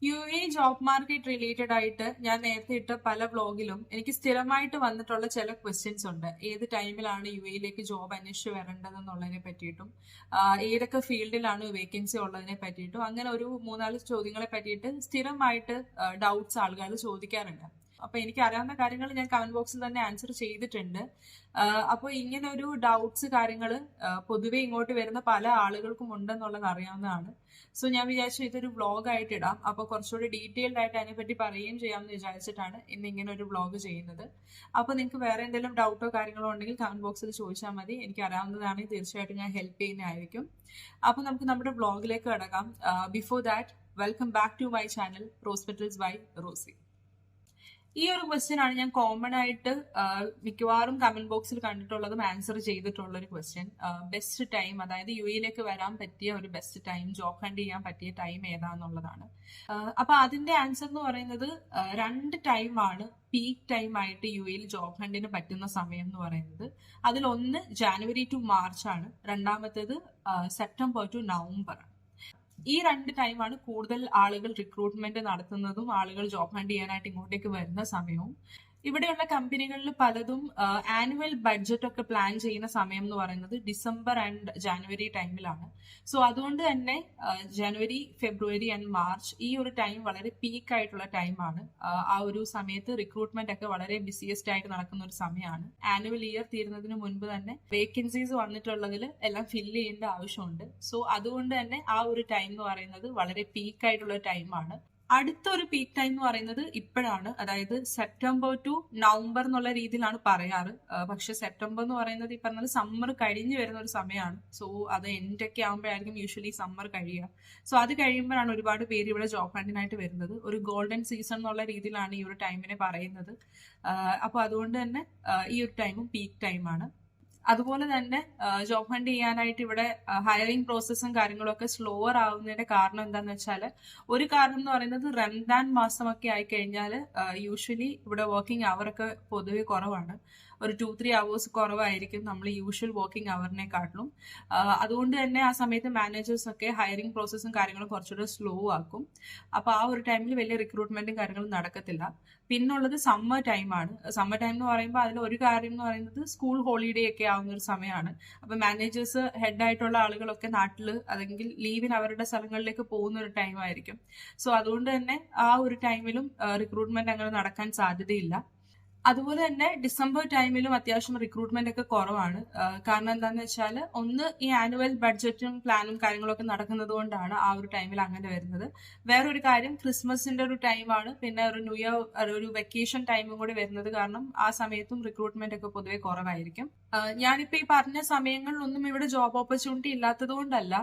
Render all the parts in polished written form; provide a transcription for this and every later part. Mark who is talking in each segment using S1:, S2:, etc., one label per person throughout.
S1: UAE job market related ആയിട്ട് ഞാൻ നേരത്തെ ഇട്ട പല വ്ളോഗിലും എനിക്ക് സ്ഥിരമായിട്ട് വന്നിട്ടുള്ള ചില ക്വസ്റ്റ്യൻസ് ഉണ്ട്. ഏത് ടൈമിലാണ് UAEയിലേക്ക് ജോബ് അന്വേഷിച്ച് വരേണ്ടതെന്നുള്ളതിനെ പറ്റിയിട്ടും ഏതൊക്കെ ഫീൽഡിലാണ് വേക്കൻസി ഉള്ളതിനെ പറ്റിയിട്ടും അങ്ങനെ ഒരു മൂന്നാല് ചോദ്യങ്ങളെ പറ്റിയിട്ട് സ്ഥിരമായിട്ട് ഡൗട്ട്സ് ആളുകൾ ചോദിക്കാറുണ്ട്. അപ്പൊ എനിക്ക് അറിയാവുന്ന കാര്യങ്ങൾ ഞാൻ കമന്റ് ബോക്സിൽ തന്നെ ആൻസർ ചെയ്തിട്ടുണ്ട്. അപ്പോൾ ഇങ്ങനെ ഒരു ഡൗട്ട്സ് കാര്യങ്ങൾ പൊതുവെ ഇങ്ങോട്ട് വരുന്ന പല ആളുകൾക്കും ഉണ്ടെന്നുള്ളത് അറിയാവുന്നതാണ്. സോ ഞാൻ വിചാരിച്ചു ഇതൊരു വ്ളോഗ് ആയിട്ട് ഇടാം. അപ്പൊ കുറച്ചുകൂടി ഡീറ്റെയിൽഡ് ആയിട്ട് അതിനെപ്പറ്റി പറയുകയും ചെയ്യാമെന്ന് വിചാരിച്ചിട്ടാണ് ഇന്ന് ഇങ്ങനെ ഒരു വ്ളോഗ് ചെയ്യുന്നത്. അപ്പൊ നിങ്ങൾക്ക് വേറെ എന്തെങ്കിലും ഡൗട്ടോ കാര്യങ്ങളോ ഉണ്ടെങ്കിൽ കമന്റ് ബോക്സിൽ ചോദിച്ചാൽ മതി. എനിക്ക് അറിയാവുന്നതാണെങ്കിൽ തീർച്ചയായിട്ടും ഞാൻ ഹെൽപ്പ് ചെയ്യുന്നതായിരിക്കും. അപ്പൊ നമുക്ക് നമ്മുടെ വ്ളോഗിലേക്ക് കടക്കാം. Before that, welcome back to my channel Prospetals by Rosy. ഈ ഒരു ക്വസ്റ്റ്യൻ ആണ് ഞാൻ കോമൺ ആയിട്ട് മിക്കവാറും കമന്റ് ബോക്സിൽ കണ്ടിട്ടുള്ളതും ആൻസർ ചെയ്തിട്ടുള്ള ഒരു ക്വസ്റ്റ്യൻ. ബെസ്റ്റ് ടൈം, അതായത് UAEയിലേക്ക് വരാൻ പറ്റിയ ഒരു ബെസ്റ്റ് ടൈം, ജോബ് ഹണ്ട് ചെയ്യാൻ പറ്റിയ ടൈം ഏതാന്നുള്ളതാണ്. അപ്പൊ അതിന്റെ ആൻസർ എന്ന് പറയുന്നത് രണ്ട് ടൈമാണ് പീക്ക് ടൈം ആയിട്ട് UAEയിൽ ജോബ് ഹണ്ടിന് പറ്റുന്ന സമയം എന്ന് പറയുന്നത്. അതിലൊന്ന് ജാനുവരി ടു മാർച്ച് ആണ്, രണ്ടാമത്തേത് സെപ്റ്റംബർ ടു നവംബർ ആണ്. ഈ രണ്ട് ടൈമാണ് കൂടുതൽ ആളുകൾ റിക്രൂട്ട്മെന്റ് നടത്തുന്നതും ആളുകൾ ജോബ് ഹണ്ട് ചെയ്യാനായിട്ട് ഇങ്ങോട്ടേക്ക് വരുന്ന സമയവും. ഇവിടെയുള്ള കമ്പനികളിൽ പലതും ആനുവൽ ബഡ്ജറ്റ് ഒക്കെ പ്ലാൻ ചെയ്യുന്ന സമയം എന്ന് പറയുന്നത് ഡിസംബർ ആൻഡ് ജാനുവരി ടൈമിലാണ്. സോ അതുകൊണ്ട് തന്നെ ജനുവരി, ഫെബ്രുവരി ആൻഡ് മാർച്ച് ഈ ഒരു ടൈം വളരെ പീക്ക് ആയിട്ടുള്ള ടൈമാണ്. ആ ഒരു സമയത്ത് റിക്രൂട്ട്മെന്റ് ഒക്കെ വളരെ ബിസിയസ്റ്റ് ആയിട്ട് നടക്കുന്ന ഒരു സമയമാണ്. ആനുവൽ ഇയർ തീരുന്നതിന് മുൻപ് തന്നെ വേക്കൻസീസ് വന്നിട്ടുള്ളതിൽ എല്ലാം ഫില്ല് ചെയ്യേണ്ട ആവശ്യമുണ്ട്. സോ അതുകൊണ്ട് തന്നെ ആ ഒരു ടൈം എന്ന് പറയുന്നത് വളരെ പീക്ക് ആയിട്ടുള്ള ടൈമാണ്. അടുത്തൊരു പീക്ക് ടൈം എന്ന് പറയുന്നത് ഇപ്പോഴാണ്, അതായത് സെപ്റ്റംബർ ടു നവംബർ എന്നുള്ള രീതിയിലാണ് പറയാറ്. പക്ഷെ സെപ്റ്റംബർ എന്ന് പറയുന്നത് ഈ പറഞ്ഞത് സമ്മർ കഴിഞ്ഞു വരുന്ന ഒരു സമയമാണ്. സോ അത് എൻഡൊക്കെ ആകുമ്പോഴായിരിക്കും യൂഷ്വലി സമ്മർ കഴിയുക. സോ അത് കഴിയുമ്പോഴാണ് ഒരുപാട് പേര് ഇവിടെ ജോബ് ഹണ്ടിനായിട്ട് വരുന്നത്. ഒരു ഗോൾഡൻ സീസൺ എന്നുള്ള രീതിയിലാണ് ഈ ഒരു ടൈമിനെ പറയുന്നത്. അപ്പൊ അതുകൊണ്ട് തന്നെ ഈ ഒരു ടൈമും പീക്ക് ടൈമാണ്. അതുപോലെ തന്നെ ജോബ് ഹണ്ട് ചെയ്യാനായിട്ട് ഇവിടെ ഹയറിംഗ് പ്രോസസ്സും കാര്യങ്ങളൊക്കെ സ്ലോവർ ആവുന്നതിന്റെ കാരണം എന്താന്ന് വെച്ചാൽ, ഒരു കാരണം എന്ന് പറയുന്നത് റംദാൻ മാസമൊക്കെ ആയിക്കഴിഞ്ഞാൽ യൂഷ്വലി ഇവിടെ വർക്കിംഗ് അവറൊക്കെ പൊതുവെ കുറവാണ്. ഒരു 2-3 hours കുറവായിരിക്കും നമ്മൾ യൂഷ്വൽ വർക്കിംഗ് അവറിനെക്കാട്ടിലും. അതുകൊണ്ട് തന്നെ ആ സമയത്ത് മാനേജേഴ്സ് ഒക്കെ ഹയറിംഗ് പ്രോസസ്സും കാര്യങ്ങളും കുറച്ചുകൂടെ സ്ലോ ആക്കും. അപ്പൊ ആ ഒരു ടൈമിൽ വലിയ റിക്രൂട്ട്മെന്റും കാര്യങ്ങളും നടക്കത്തില്ല. പിന്നുള്ളത് സമ്മർ ടൈമാണ്. സമ്മർ ടൈം എന്ന് പറയുമ്പോൾ അതിൽ ഒരു കാര്യം എന്ന് പറയുന്നത് സ്കൂൾ ഹോളിഡേ ഒക്കെ ആവുന്ന ഒരു സമയമാണ്. അപ്പൊ മാനേജേഴ്സ് ഹെഡ് ആയിട്ടുള്ള ആളുകളൊക്കെ നാട്ടിൽ അല്ലെങ്കിൽ ലീവിന് അവരുടെ സ്ഥലങ്ങളിലേക്ക് പോകുന്ന ഒരു ടൈം ആയിരിക്കും. സോ അതുകൊണ്ട് തന്നെ ആ ഒരു ടൈമിലും റിക്രൂട്ട്മെന്റ് അങ്ങനെ നടക്കാൻ സാധ്യതയില്ല. അതുപോലെ തന്നെ ഡിസംബർ ടൈമിലും അത്യാവശ്യം റിക്രൂട്ട്മെന്റ് ഒക്കെ കുറവാണ്. കാരണം എന്താണെന്ന് വെച്ചാൽ, ഒന്ന് ഈ ആനുവൽ ബഡ്ജറ്റും പ്ലാനും കാര്യങ്ങളൊക്കെ നടക്കുന്നത് കൊണ്ടാണ് ആ ഒരു ടൈമിൽ അങ്ങനെ വരുന്നത്. വേറൊരു കാര്യം, ക്രിസ്മസിന്റെ ഒരു ടൈമാണ്, പിന്നെ ഒരു ന്യൂ ഇയർ ഒരു വെക്കേഷൻ ടൈമും കൂടി വരുന്നത് കാരണം ആ സമയത്തും റിക്രൂട്ട്മെന്റ് ഒക്കെ പൊതുവെ കുറവായിരിക്കും. ഞാനിപ്പോ ഈ പറഞ്ഞ സമയങ്ങളിലൊന്നും ഇവിടെ ജോബ് ഓപ്പർച്യൂണിറ്റി ഇല്ലാത്തത് കൊണ്ടല്ല,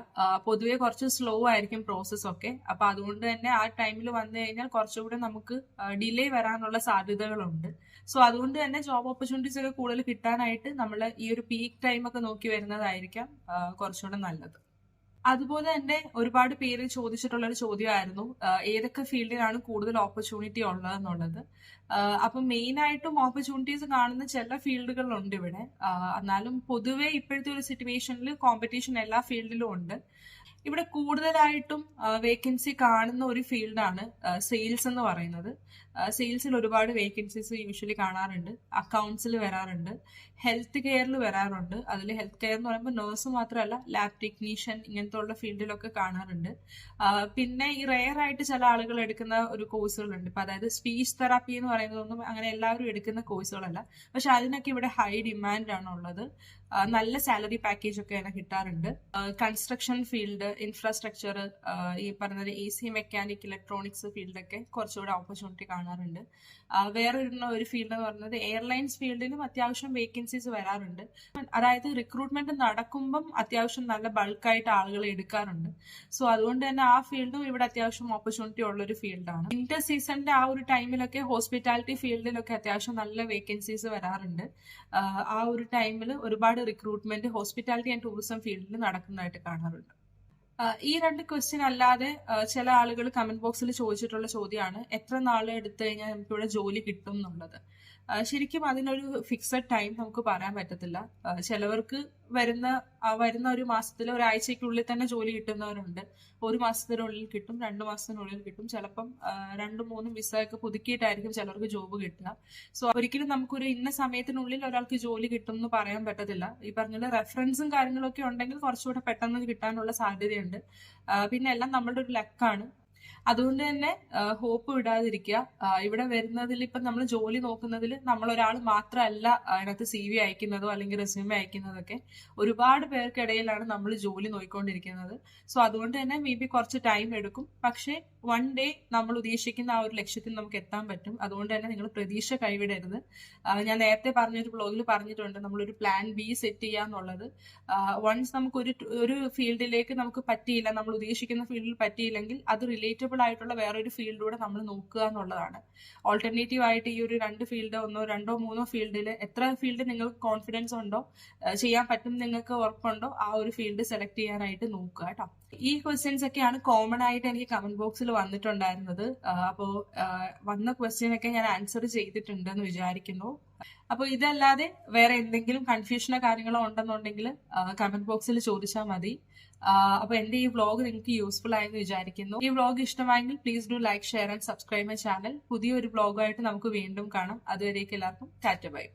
S1: പൊതുവെ കുറച്ച് സ്ലോ ആയിരിക്കും പ്രോസസ് ഒക്കെ. അപ്പൊ അതുകൊണ്ട് തന്നെ ആ ടൈമിൽ വന്നു കഴിഞ്ഞാൽ കുറച്ചുകൂടെ നമുക്ക് ഡിലേ വരാനുള്ള സാധ്യതകളുണ്ട്. സോ അതുകൊണ്ട് തന്നെ ജോബ് ഓപ്പർച്യൂണിറ്റീസ് ഒക്കെ കൂടുതൽ കിട്ടാനായിട്ട് നമ്മൾ ഈ ഒരു പീക്ക് ടൈം ഒക്കെ നോക്കി വരുന്നതായിരിക്കാം കുറച്ചുകൂടെ നല്ലത്. അതുപോലെ തന്നെ ഒരുപാട് പേര് ചോദിച്ചിട്ടുള്ള ഒരു ചോദ്യമായിരുന്നു ഏതൊക്കെ ഫീൽഡിലാണ് കൂടുതൽ ഓപ്പർച്യൂണിറ്റി ഉള്ളതെന്നുള്ളത്. അപ്പൊ മെയിൻ ആയിട്ടും ഓപ്പർച്യൂണിറ്റീസ് കാണുന്ന ചില ഫീൽഡുകളുണ്ട് ഇവിടെ. എന്നാലും പൊതുവെ ഇപ്പോഴത്തെ ഒരു സിറ്റുവേഷനിൽ കോമ്പറ്റീഷൻ എല്ലാ ഫീൽഡിലും ഉണ്ട്. ഇവിടെ കൂടുതലായിട്ടും വേക്കൻസി കാണുന്ന ഒരു ഫീൽഡാണ് സെയിൽസ് എന്ന് പറയുന്നത്. സെയിൽസിൽ ഒരുപാട് വേക്കൻസീസ് യൂഷ്വലി കാണാറുണ്ട്. അക്കൗണ്ട്സിൽ വരാറുണ്ട്, ഹെൽത്ത് കെയറിൽ വരാറുണ്ട്. അതിൽ ഹെൽത്ത് കെയർ എന്ന് പറയുമ്പോൾ നഴ്സ് മാത്രമല്ല, ലാബ് ടെക്നീഷ്യൻ ഇങ്ങനത്തെ ഉള്ള ഫീൽഡിലൊക്കെ കാണാറുണ്ട്. പിന്നെ ഈ റെയർ ആയിട്ട് ചില ആളുകൾ എടുക്കുന്ന ഒരു കോഴ്സുകളുണ്ട്. ഇപ്പൊ അതായത് സ്പീച്ച് തെറാപ്പി എന്ന് പറയുന്നതൊന്നും അങ്ങനെ എല്ലാവരും എടുക്കുന്ന കോഴ്സുകളല്ല. പക്ഷെ അതിനൊക്കെ ഇവിടെ ഹൈ ഡിമാൻഡ് ആണ് ഉള്ളത്. നല്ല സാലറി പാക്കേജ് ഒക്കെ അതിനെ കിട്ടാറുണ്ട്. കൺസ്ട്രക്ഷൻ ഫീൽഡ്, ഇൻഫ്രാസ്ട്രക്ചർ, ഈ പറഞ്ഞ AC മെക്കാനിക്, ഇലക്ട്രോണിക്സ് ഫീൽഡൊക്കെ കുറച്ചുകൂടെ ഓപ്പർച്യൂണിറ്റി കാണാറുണ്ട്. വേറെ ഒരു ഫീൽഡ് എന്ന് പറയുന്നത് എയർലൈൻസ് ഫീൽഡിലും അത്യാവശ്യം വേക്കൻസീസ് വരാറുണ്ട്. അതായത് റിക്രൂട്ട്മെന്റ് നടക്കുമ്പം അത്യാവശ്യം നല്ല ബൾക്കായിട്ട് ആളുകളെ എടുക്കാറുണ്ട്. സോ അതുകൊണ്ട് തന്നെ ആ ഫീൽഡും ഇവിടെ അത്യാവശ്യം ഓപ്പർച്യൂണിറ്റി ഉള്ള ഒരു ഫീൽഡാണ്. വിന്റർ സീസണിന്റെ ആ ഒരു ടൈമിലൊക്കെ ഹോസ്പിറ്റാലിറ്റി ഫീൽഡിലൊക്കെ അത്യാവശ്യം നല്ല വേക്കൻസീസ് വരാറുണ്ട്. ആ ഒരു ടൈമിൽ ഒരുപാട് റിക്രൂട്ട്മെന്റ് ഹോസ്പിറ്റാലിറ്റി ആൻഡ് ടൂറിസം ഫീൽഡിൽ നടക്കുന്നതായിട്ട് കാണാറുണ്ട്. ഈ രണ്ട് ക്വസ്റ്റ്യൻ അല്ലാതെ ചില ആളുകൾ കമന്റ് ബോക്സിൽ ചോദിച്ചിട്ടുള്ള ചോദ്യമാണ് എത്ര നാൾ എടുത്തു കഴിഞ്ഞാൽ നമുക്ക് ഇവിടെ ജോലി കിട്ടും എന്നുള്ളത്. ശരിക്കും അതിനൊരു ഫിക്സഡ് ടൈം നമുക്ക് പറയാൻ പറ്റത്തില്ല. ചിലവർക്ക് വരുന്ന ഒരു മാസത്തിൽ ഒരാഴ്ചക്കുള്ളിൽ തന്നെ ജോലി കിട്ടുന്നവരുണ്ട്. ഒരു മാസത്തിനുള്ളിൽ കിട്ടും, 2 മാസത്തിനുള്ളിൽ കിട്ടും. ചിലപ്പം 2-3 വിസയൊക്കെ പുതുക്കിയിട്ടായിരിക്കും ചിലർക്ക് ജോബ് കിട്ടുക. സോ ഒരിക്കലും നമുക്കൊരു ഇന്ന സമയത്തിനുള്ളിൽ ഒരാൾക്ക് ജോലി കിട്ടും എന്ന് പറയാൻ പറ്റത്തില്ല. ഈ പറഞ്ഞ റെഫറൻസും കാര്യങ്ങളൊക്കെ ഉണ്ടെങ്കിൽ കുറച്ചുകൂടെ പെട്ടെന്ന് കിട്ടാനുള്ള സാധ്യതയുണ്ട്. പിന്നെ എല്ലാം നമ്മളുടെ ഒരു ലക്കാണ്. അതുകൊണ്ട് തന്നെ ഹോപ്പ് വിടാതിരിക്കുക. ഇവിടെ വരുന്നതിൽ ഇപ്പം നമ്മൾ ജോലി നോക്കുന്നതിൽ നമ്മളൊരാൾ മാത്രമല്ല അതിനകത്ത് CV അയക്കുന്നതോ അല്ലെങ്കിൽ റെസ്യൂമെ അയക്കുന്നതൊക്കെ. ഒരുപാട് പേർക്കിടയിലാണ് നമ്മൾ ജോലി നോക്കിക്കൊണ്ടിരിക്കുന്നത്. സോ അതുകൊണ്ട് തന്നെ മേ ബി കുറച്ച് ടൈം എടുക്കും. പക്ഷേ വൺ ഡേ നമ്മൾ ഉദ്ദേശിക്കുന്ന ആ ഒരു ലക്ഷ്യത്തിൽ നമുക്ക് എത്താൻ പറ്റും. അതുകൊണ്ട് തന്നെ നിങ്ങൾ പ്രതീക്ഷ കൈവിടരുത്. ഞാൻ നേരത്തെ പറഞ്ഞൊരു ബ്ലോഗിൽ പറഞ്ഞിട്ടുണ്ട്, നമ്മളൊരു പ്ലാൻ ബി സെറ്റ് ചെയ്യാന്നുള്ളത്. വൺസ് നമുക്ക് ഒരു ഫീൽഡിലേക്ക് നമുക്ക് പറ്റിയില്ല, നമ്മൾ ഉദ്ദേശിക്കുന്ന ഫീൽഡിൽ പറ്റിയില്ലെങ്കിൽ അത് റിലേറ്റബിൾ ആയിട്ടുള്ള വേറൊരു ഫീൽഡിലൂടെ നമ്മൾ നോക്കുക എന്നുള്ളതാണ്. ഓൾട്ടർനേറ്റീവ് ആയിട്ട് ഈ ഒരു 2 ഫീൽഡ്, 2-3 ഫീൽഡിൽ എത്ര ഫീൽഡ് നിങ്ങൾക്ക് കോൺഫിഡൻസ് ഉണ്ടോ, ചെയ്യാൻ പറ്റും നിങ്ങൾക്ക് ഉറപ്പുണ്ടോ, ആ ഒരു ഫീൽഡ് സെലക്ട് ചെയ്യാനായിട്ട് നോക്കുക കേട്ടോ. ഈ ക്വസ്റ്റ്യൻസ് ഒക്കെയാണ് കോമൺ ആയിട്ട് എനിക്ക് കമന്റ് ബോക്സിൽ വന്നിട്ടുണ്ടായിരുന്നത്. അപ്പോൾ വന്ന ക്വസ്റ്റ്യൻ ഒക്കെ ഞാൻ ആൻസർ ചെയ്തിട്ടുണ്ട് എന്ന് വിചാരിക്കുന്നു. അപ്പോൾ ഇതല്ലാതെ വേറെ എന്തെങ്കിലും കൺഫ്യൂഷനോ കാര്യങ്ങളോ ഉണ്ടെന്നുണ്ടെങ്കിൽ കമന്റ് ബോക്സിൽ ചോദിച്ചാൽ മതി. അപ്പൊ എന്റെ ഈ വ്ളോഗ് നിങ്ങൾക്ക് യൂസ്ഫുൾ ആയെന്ന് വിചാരിക്കുന്നു. ഈ വ്ളോഗ് ഇഷ്ടമായെങ്കിൽ please do like, share and subscribe my channel. പുതിയൊരു വ്ളോഗായിട്ട് നമുക്ക് വീണ്ടും കാണാം. അതുവരേക്കും എല്ലാവർക്കും ടാറ്റ ബൈ.